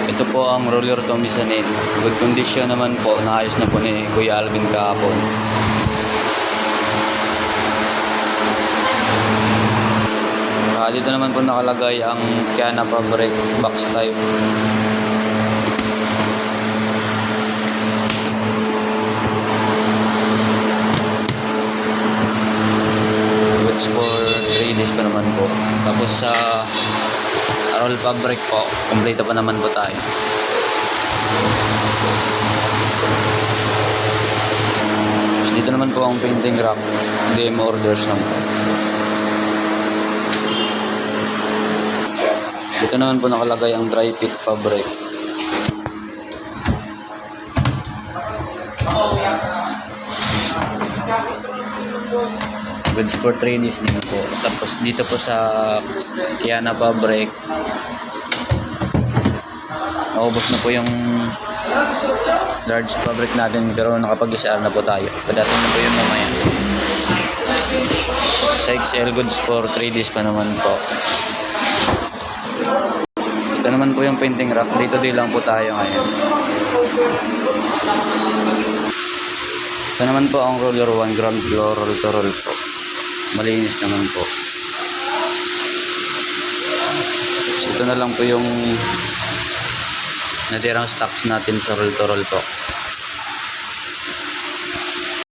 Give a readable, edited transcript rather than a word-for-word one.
Ito po ang roller Tomisanin. Good condition naman po. Naayos na po ni Kuya Alvin kahapon. Dito naman po nakalagay ang Kiana Fabric box type. Goods for 3 days pa naman po. Tapos sa roll fabric po, kompleto pa naman po tayo. Tapos dito naman po ang painting rack. DM orders lang po. Dito naman po nakalagay ang dry fit fabric. Goods for 3 days din po. Tapos dito po sa Kiana Fabric, naubos na po yung large fabric natin pero nakapag-SR na po tayo. Padating na po yun mamaya. Sa XL goods for 3 days pa naman po. Ito naman po yung painting rack. Dito din lang po tayo ngayon. Ito naman po ang roller 1 ground floor roll to roll po. Malinis naman po. So, ito na lang po yung natirang stocks natin sa roll to roll po.